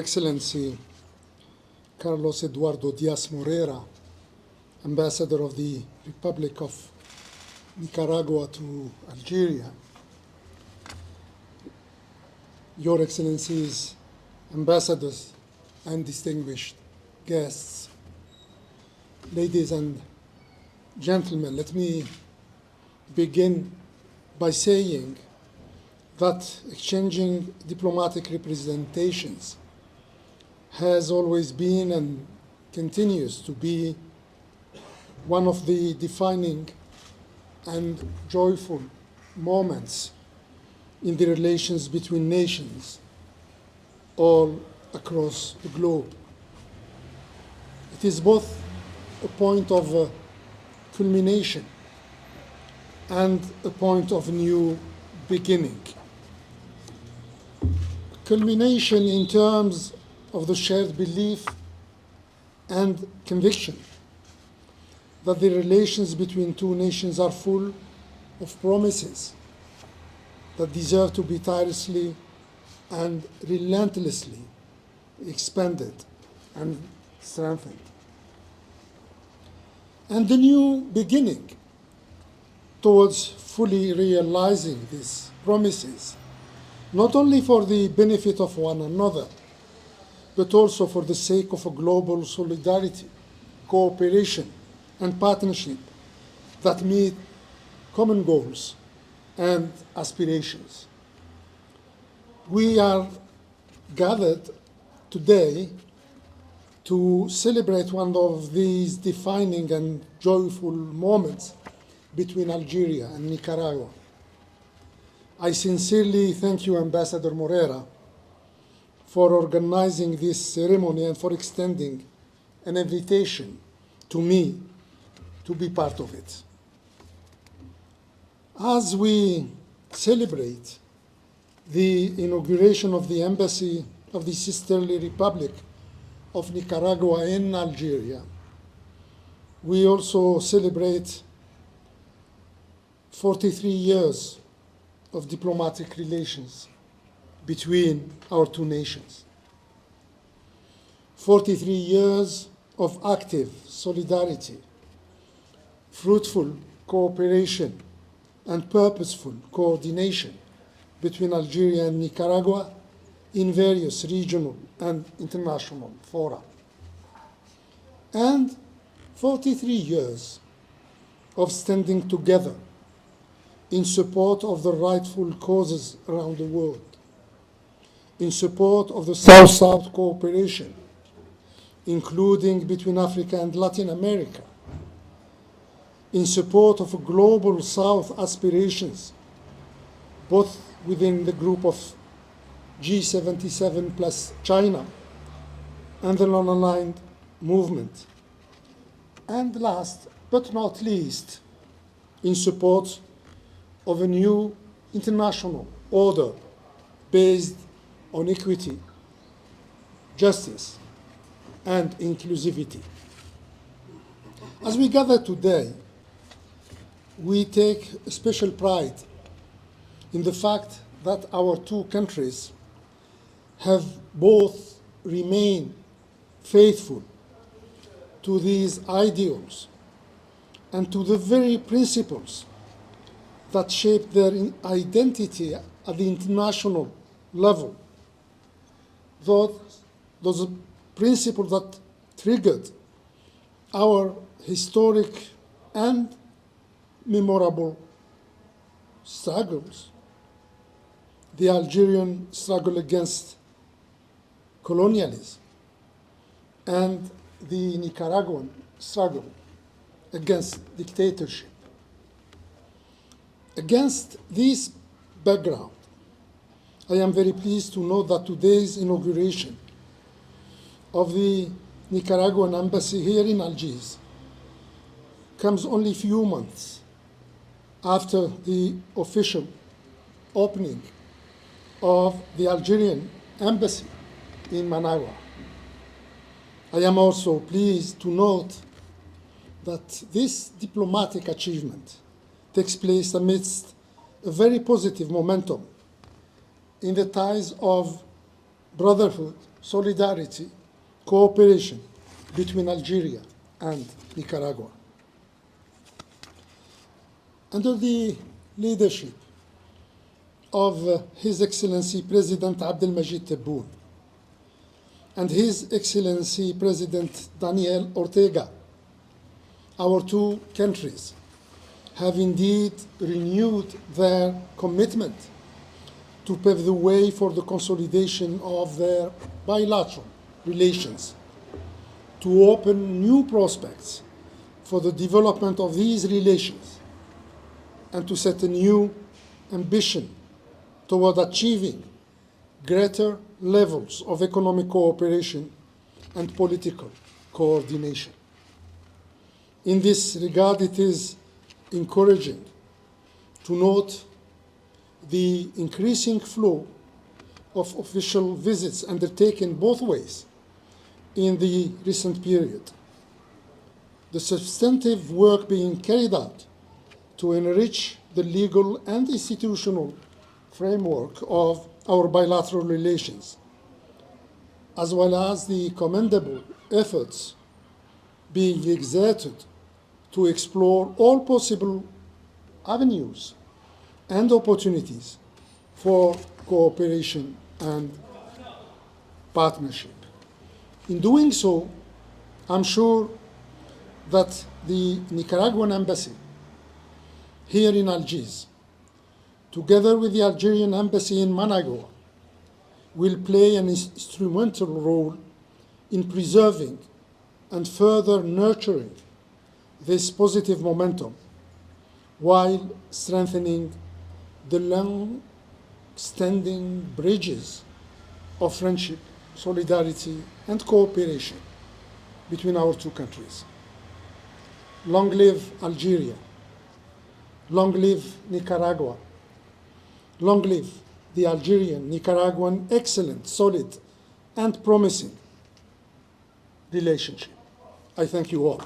Excellency Carlos Eduardo Diaz Moreira, Ambassador of the Republic of Nicaragua to Algeria, Your Excellencies, Ambassadors and distinguished guests, ladies and gentlemen, let me begin by saying that exchanging diplomatic representations has always been and continues to be one of the defining and joyful moments in the relations between nations all across the globe. It is both a point of culmination and a point of new beginning. Culmination in terms of the shared belief and conviction that the relations between two nations are full of promises that deserve to be tirelessly and relentlessly expanded and strengthened. And the new beginning towards fully realizing these promises, not only for the benefit of one another, but also for the sake of a global solidarity, cooperation, and partnership that meet common goals and aspirations. We are gathered today to celebrate one of these defining and joyful moments between Algeria and Nicaragua. I sincerely thank you, Ambassador Moreira, for organizing this ceremony and for extending an invitation to me to be part of it. As we celebrate the inauguration of the embassy of the sisterly Republic of Nicaragua in Algeria, we also celebrate 43 years of diplomatic relations between our two nations. 43 years of active solidarity, fruitful cooperation, and purposeful coordination between Algeria and Nicaragua in various regional and international fora. And 43 years of standing together in support of the rightful causes around the world, in support of the South-South cooperation, including between Africa and Latin America, in support of global South aspirations, both within the group of G77 plus China and the non-aligned movement. And last but not least, in support of a new international order based on equity, justice, and inclusivity. As we gather today, we take special pride in the fact that our two countries have both remained faithful to these ideals and to the very principles that shape their identity at the international level. Those principles that triggered our historic and memorable struggles. The Algerian struggle against colonialism and the Nicaraguan struggle against dictatorship. Against this background, I am very pleased to note that today's inauguration of the Nicaraguan embassy here in Algiers comes only a few months after the official opening of the Algerian embassy in Managua. I am also pleased to note that this diplomatic achievement takes place amidst a very positive momentum in the ties of brotherhood, solidarity, cooperation between Algeria and Nicaragua. Under the leadership of His Excellency President Abdelmajid Tebboune and His Excellency President Daniel Ortega, our two countries have indeed renewed their commitment to pave the way for the consolidation of their bilateral relations, to open new prospects for the development of these relations, and to set a new ambition toward achieving greater levels of economic cooperation and political coordination. In this regard, it is encouraging to note the increasing flow of official visits undertaken both ways in the recent period. The substantive work being carried out to enrich the legal and institutional framework of our bilateral relations, as well as the commendable efforts being exerted to explore all possible avenues and opportunities for cooperation and partnership. In doing so, I'm sure that the Nicaraguan embassy here in Algiers, together with the Algerian embassy in Managua, will play an instrumental role in preserving and further nurturing this positive momentum while strengthening the long-standing bridges of friendship, solidarity, and cooperation between our two countries. Long live Algeria. Long live Nicaragua. Long live the Algerian-Nicaraguan excellent, solid, and promising relationship. I thank you all.